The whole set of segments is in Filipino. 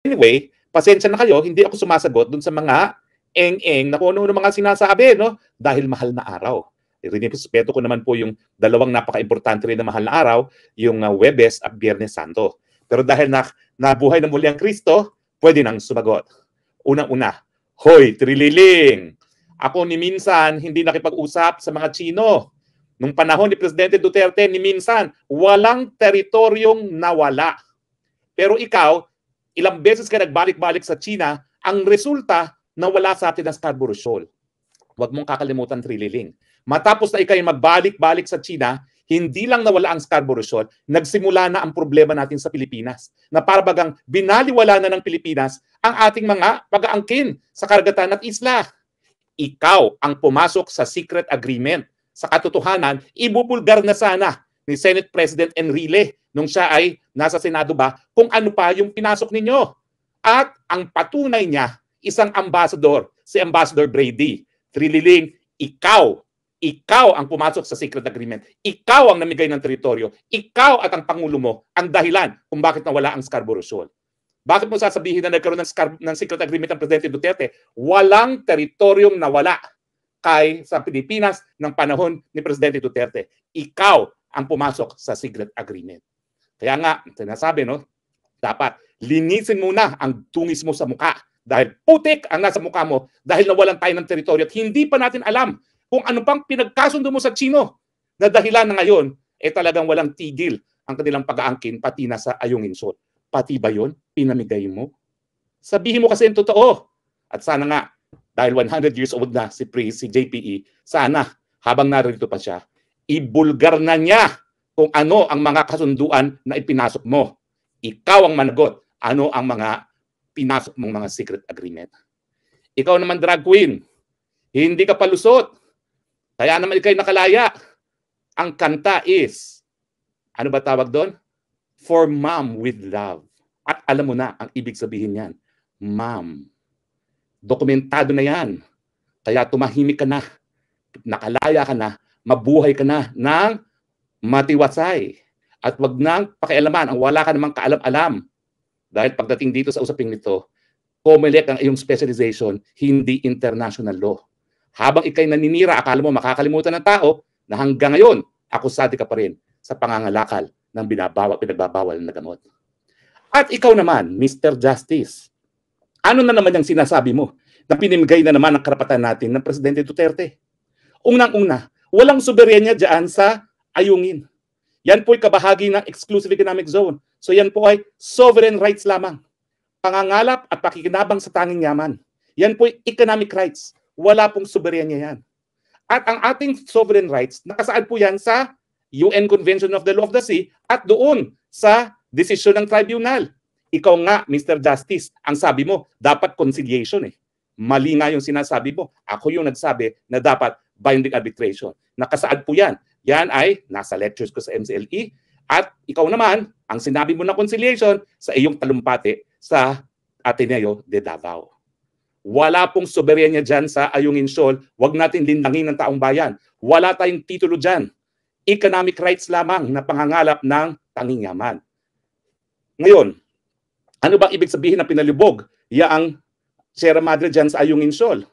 Anyway, pasensya na kayo, hindi ako sumasagot dun sa mga eng-eng na kung ano mga sinasabi, no? Dahil mahal na araw. Respeto ko naman po yung dalawang napaka-importante rin na mahal na araw, yung Huwebes at Biyernes Santo. Pero dahil nabuhay na muli ang Kristo, pwede nang sumagot. Unang-una, hoy, Trililing! Ako ni minsan hindi nakipag-usap sa mga Chino. Nung panahon ni Presidente Duterte, ni minsan, walang teritoryong nawala. Pero ikaw, ilang beses ka nagbalik-balik sa China, ang resulta, nawala sa atin ang Scarborough Shoal. Huwag mong kakalimutan, Trililing. Matapos na ikay magbalik-balik sa China, hindi lang nawala ang Scarborough Shoal, nagsimula na ang problema natin sa Pilipinas. Na parabagang binaliwala na ng Pilipinas ang ating mga pag-aangkin sa karagatan at isla. Ikaw ang pumasok sa secret agreement. Sa katotohanan, ibubulgar na sana ni Senate President Enrile nung siya ay nasa Senado ba kung ano pa yung pinasok ninyo. At ang patunay niya, isang ambassador, si Ambassador Brady. Trililing, ikaw ang pumasok sa secret agreement. Ikaw ang namigay ng teritoryo. Ikaw at ang Pangulo mo ang dahilan kung bakit nawala ang Scarborough Shoal. Bakit mo sasabihin na nagkaroon ng secret agreement ng Presidente Duterte? Walang teritoryong nawala sa Pilipinas ng panahon ni Presidente Duterte. Ikaw ang pumasok sa secret agreement. Kaya nga, sinasabi, no, dapat linisin muna ang tungis mo sa mukha dahil putik ang nasa mukha mo dahil nawalan tayo ng teritoryo at hindi pa natin alam kung ano pang pinagkasundo mo sa Chino na dahilan na ngayon, talagang walang tigil ang kanilang pag-aangkin pati na sa Ayungin Shoal. Pati ba yun? Pinamigay mo? Sabihin mo kasi yung totoo. At sana nga, dahil 100 years old na si JPE, sana habang narito pa siya, ibulgar na niya kung ano ang mga kasunduan na ipinasok mo. Ikaw ang managot. Ano ang mga pinasok mong mga secret agreement. Ikaw naman, drag queen, hindi ka palusot. Kaya naman ikay nakalaya. Ang kanta is, ano ba tawag doon? For Mom with Love. At alam mo na ang ibig sabihin yan. Mom. Dokumentado na yan. Kaya tumahimik ka na. Nakalaya ka na. Mabuhay ka na ng matiwasay. At wag nang pakialaman ang wala ka namang kaalam-alam. Dahil pagdating dito sa usaping nito, COMELEC ang iyong specialization, hindi international law. Habang ikay naninira, akala mo makakalimutan ng tao na hanggang ngayon, akusado ka pa rin sa pangangalakal ng pinagbabawal na gamot. At ikaw naman, Mr. Justice, ano na naman yung sinasabi mo na pinimigay na naman ang karapatan natin ng Presidente Duterte? Unang-una, walang soberenya dyan sa Ayungin. Yan po ay kabahagi ng exclusive economic zone. So yan po ay sovereign rights lamang. Pangangalap at pakikinabang sa tanging yaman. Yan po ay economic rights. Wala pong soberenya yan. At ang ating sovereign rights, nakasaad po yan sa UN Convention of the Law of the Sea at doon sa desisyon ng tribunal. Ikaw nga, Mr. Justice, ang sabi mo, dapat conciliation eh. Mali nga yung sinasabi mo. Ako yung nagsabi na dapat binding arbitration. Nakasaad po yan. Yan ay nasa lectures ko sa MCLE. At ikaw naman, ang sinabi mo na conciliation sa iyong talumpati sa Ateneo de Davao. Wala pong soberenya dyan sa Ayungin Shoal. Huwag natin lindangin ng taong bayan. Wala tayong titulo dyan. Economic rights lamang na pangangalap ng tanging yaman. Ngayon, ano bang ibig sabihin na pinalibog yaang Sierra Madre dyan sa Ayungin Shoal?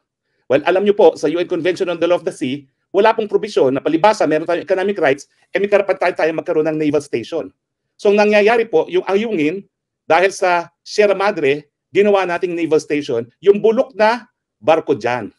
Well, alam nyo po, sa UN Convention on the Law of the Sea, wala pong probisyon na palibasa, meron tayong economic rights, may karapatan tayo magkaroon ng naval station. So, ang nangyayari po, yung Ayungin, dahil sa Sierra Madre, ginawa nating naval station, yung bulok na barko dyan.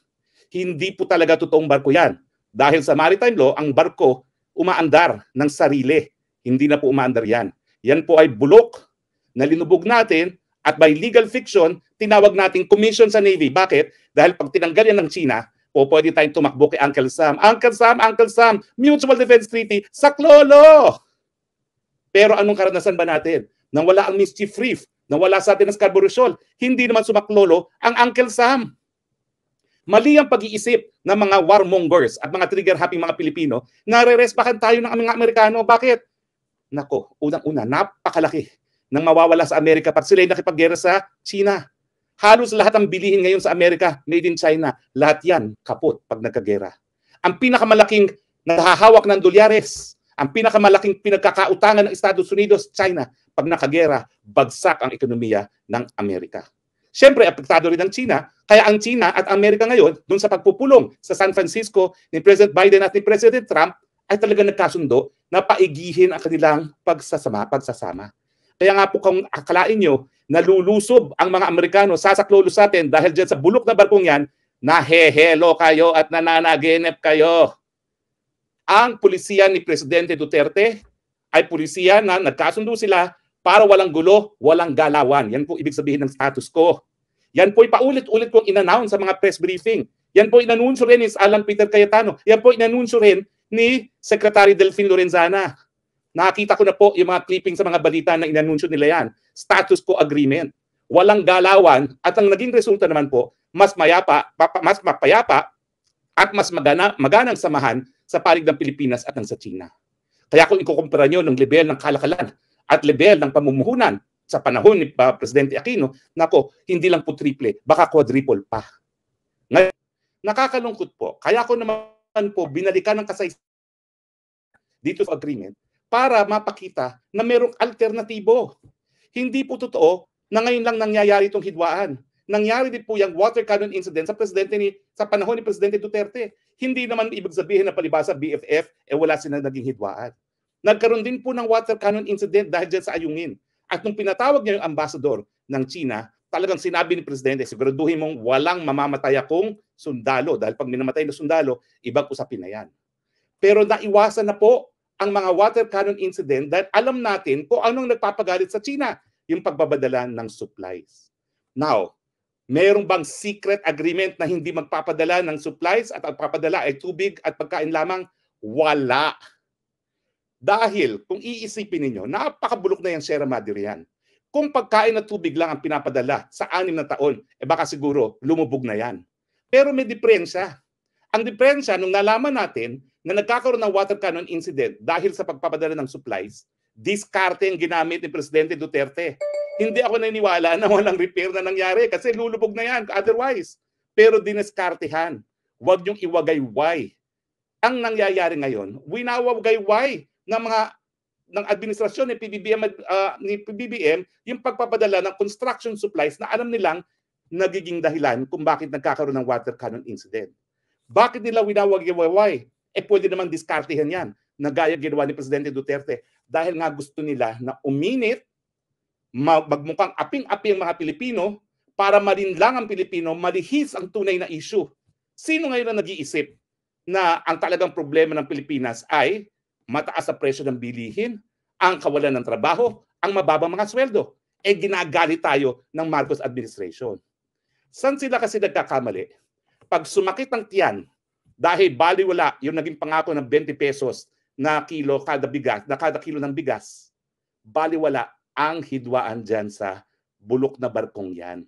Hindi po talaga totoong barko yan. Dahil sa maritime law, ang barko umaandar ng sarili. Hindi na po umaandar yan. Yan po ay bulok na linubog natin at by legal fiction, tinawag nating commission sa Navy. Bakit? Dahil pag tinanggal yan ng China, o pwede tayong tumakbo kay Uncle Sam. Uncle Sam, Mutual Defense Treaty, saklolo! Pero anong karanasan ba natin? Nang wala ang mischief reef, nang wala sa atin ang Scarborough Shoal, hindi naman sumaklolo ang Uncle Sam. Mali ang pag-iisip ng mga warmongers at mga trigger-happy mga Pilipino na re-respakan tayo ng mga Amerikano. Bakit? Nako, unang-una, napakalaki nang mawawala sa Amerika pag sila nakipaggera sa China. Halos lahat ang bilihin ngayon sa Amerika, made in China. Lahat yan kaput pag nagkagera. Ang pinakamalaking nahahawak ng dolyares, Ang pinakamalaking pinagkakautangan ng Estados Unidos, China. Pag nakagera, bagsak ang ekonomiya ng Amerika. Siyempre, apektado rin ang China. Kaya ang China at Amerika ngayon, dun sa pagpupulong sa San Francisco ni President Biden at ni President Trump, ay talaga nagkasundo na paigihin ang kanilang pagsasama. Kaya nga po kung akalain nyo, nalulusob ang mga Amerikano, sasaklolo sa atin dahil dyan sa bulok na barkong yan, nahehelo kayo at nananaginip kayo. Ang pulisiya ni Presidente Duterte ay pulisiya na nagkasundo sila para walang gulo, walang galawan. Yan po ibig sabihin ng status quo. Yan po paulit-ulit kong in-announce sa mga press briefing. Yan po inanunsyo rin ni Alan Peter Cayetano. Yan po inanunsyo rin ni Secretary Delfin Lorenzana. Nakita ko na po yung mga clipping sa mga balita na inanunsyo nila yan. Status quo agreement. Walang galawan at ang naging resulta naman po, mas mapayapa at mas maganang samahan sa palig ng Pilipinas at ng sa China. Kaya kung ikukumpara nyo ng level ng kalakalan at level ng pamumuhunan sa panahon ni Presidente Aquino, nako, hindi lang po triple, baka quadruple pa. Ngayon, nakakalungkot po. Kaya ko naman po binalikan ng kasaysayan dito sa agreement para mapakita na mayroong alternatibo. Hindi po totoo na ngayon lang nangyayari itong hidwaan. Nangyari din po yung water cannon incident sa panahon ni Presidente Duterte. Hindi naman ibig sabihin na palibasa BFF, wala silang naging hidwaan. Nagkaroon din po ng water cannon incident dahil dyan sa Ayungin. At nung pinatawag niya yung ambassador ng China, talagang sinabi ni Presidente, siguraduhin mong walang mamamatay akong sundalo. Dahil pag minamatay na sundalo, ibang usapin na yan. Pero naiwasan na po ang mga water cannon incident dahil alam natin kung anong nagpapagalit sa China, yung pagbabadala ng supplies. Now, mayroong bang secret agreement na hindi magpapadala ng supplies at ang papadala ay tubig at pagkain lamang? Wala. Dahil kung iisipin ninyo, napakabulok na yan, Sierra Madre yan. Kung pagkain at tubig lang ang pinapadala sa 6 na taon, baka siguro lumubog na yan. Pero may diferensya. Ang diferensya, nung nalaman natin na nagkakaroon ng water cannon incident dahil sa pagpapadala ng supplies, diskarte ang ginamit ni Presidente Duterte. Hindi ako naniniwala na walang repair na nangyari kasi lulubog na yan otherwise. Pero diniskartehan. Huwag niyong iwagayway. Ang nangyayari ngayon, winawagayway ng administrasyon ni PBBM yung pagpapadala ng construction supplies na alam nilang nagiging dahilan kung bakit nagkakaroon ng water cannon incident. Bakit nila winawagayway? Pwede naman diskartehan yan na gaya ginawa ni Presidente Duterte dahil nga gusto nila na uminit, magmukhang aping-api ang mga Pilipino para malinlang ang Pilipino, malihis ang tunay na issue. Sino ngayon ang nag-iisip na ang talagang problema ng Pilipinas ay mataas sa presyo ng bilihin, ang kawalan ng trabaho, ang mababang mga sweldo? Ginagalit tayo ng Marcos administration. Saan sila kasi nagkakamali? Pag sumakit ang tiyan, dahil baliwala yung naging pangako ng 20 pesos na kilo kada kilo ng bigas, baliwala ang hidwaan dyan sa bulok na barkong yan.